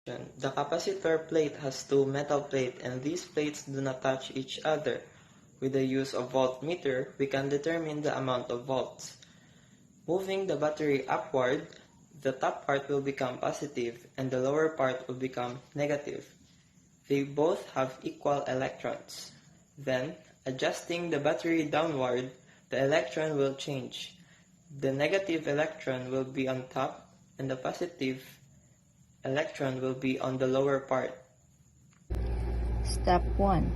The capacitor plate has two metal plates and these plates do not touch each other. With the use of voltmeter, we can determine the amount of volts. Moving the battery upward, the top part will become positive and the lower part will become negative. They both have equal electrons. Then, adjusting the battery downward, the electron will change. The negative electron will be on top and the positive electron will be on the lower part. Step 1.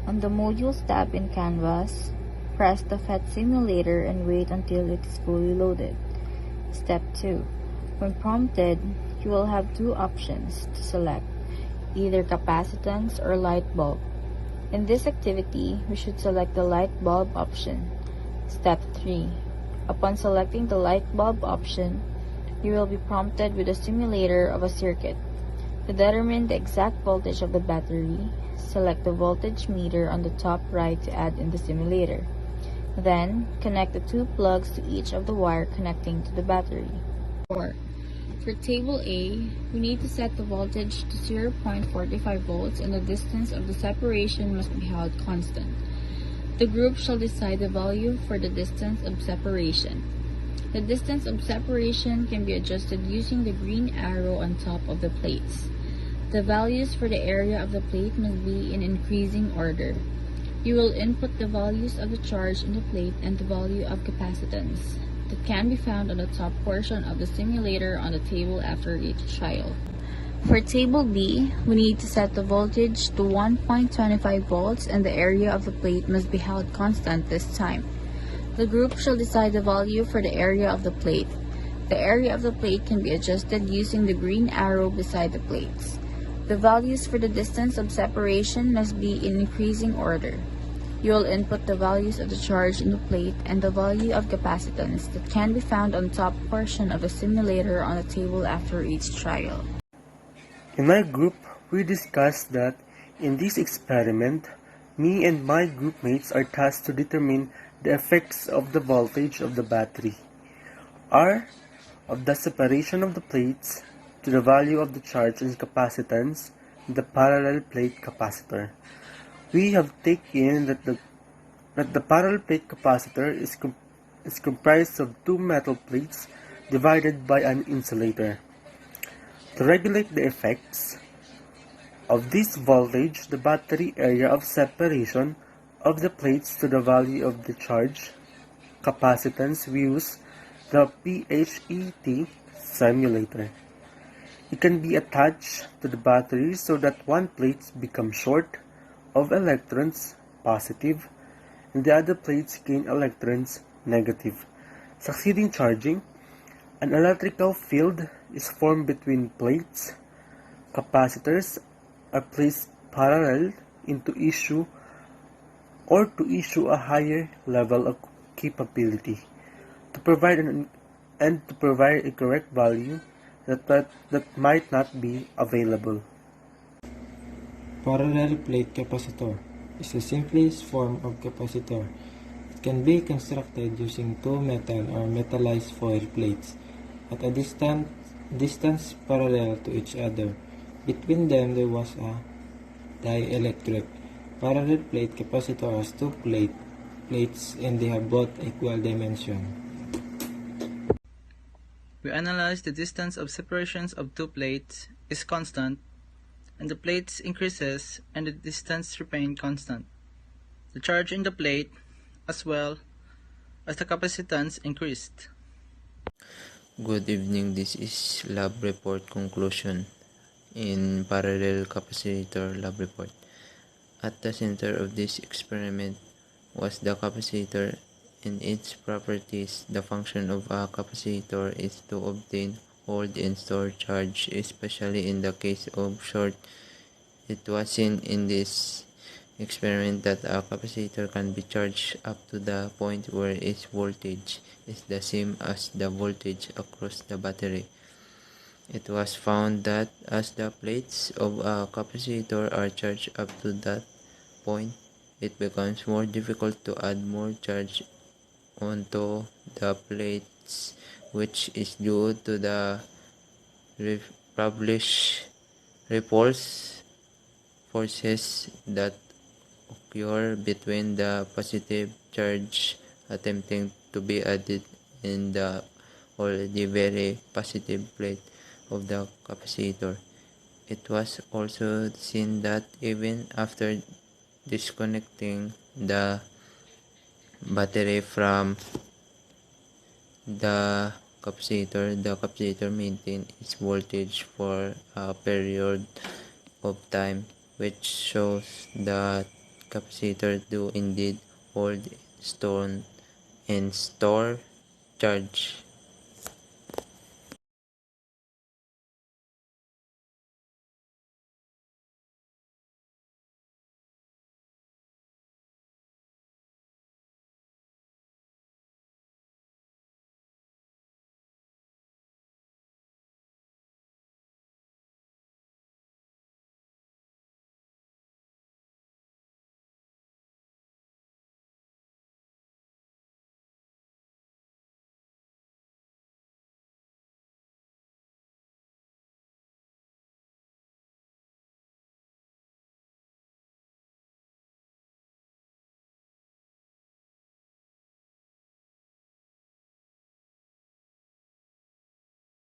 On the Modules tab in Canvas, press the FET simulator and wait until it is fully loaded. Step 2. When prompted, you will have two options to select, either capacitance or light bulb. In this activity, we should select the light bulb option. Step 3. Upon selecting the light bulb option, you will be prompted with a simulator of a circuit. To determine the exact voltage of the battery, select the voltage meter on the top right to add in the simulator. Then, connect the two plugs to each of the wire connecting to the battery. 4. For Table A, we need to set the voltage to 0.45 volts and the distance of the separation must be held constant. The group shall decide the value for the distance of separation. The distance of separation can be adjusted using the green arrow on top of the plates. The values for the area of the plate must be in increasing order. You will input the values of the charge in the plate and the value of capacitance that can be found on the top portion of the simulator on the table after each trial. For Table B, we need to set the voltage to 1.25 volts and the area of the plate must be held constant this time. The group shall decide the value for the area of the plate. The area of the plate can be adjusted using the green arrow beside the plates. The values for the distance of separation must be in increasing order. You will input the values of the charge in the plate and the value of capacitance that can be found on the top portion of the simulator on the table after each trial. In my group, we discussed that in this experiment, me and my group mates are tasked to determine the effects of the voltage of the battery, R of the separation of the plates to the value of the charge and capacitance in the parallel plate capacitor. We have taken that the parallel plate capacitor is comprised of two metal plates divided by an insulator. To regulate the effects of this voltage, the battery area of separation of the plates to the value of the charge capacitance, we use the PHET simulator. It can be attached to the battery so that one plate becomes short of electrons, positive, and the other plates gain electrons, negative. Succeeding charging, an electrical field is formed between plates. Capacitors are placed parallel to issue a higher level of capability to provide a correct value that might not be available. Parallel plate capacitor is the simplest form of capacitor. It can be constructed using two metal or metallized foil plates at a distance parallel to each other. Between them there was a dielectric. Parallel plate capacitor has two plates and they have both equal dimension. We analyze the distance of separations of two plates is constant and the plates increases and the distance remain constant. The charge in the plate as well as the capacitance increased. Good evening, this is lab report conclusion in parallel capacitor lab report. At the center of this experiment was the capacitor. In its properties, the function of a capacitor is to obtain, hold, and store charge, especially in the case of short. It was seen in this experiment that a capacitor can be charged up to the point where its voltage is the same as the voltage across the battery. It was found that as the plates of a capacitor are charged up to that point, it becomes more difficult to add more charge onto the plates, which is due to the published repulse forces that occur between the positive charge attempting to be added in the already very positive plate of the capacitor. It was also seen that even after disconnecting the battery from the capacitor maintained its voltage for a period of time, which shows that capacitors do indeed hold store charge.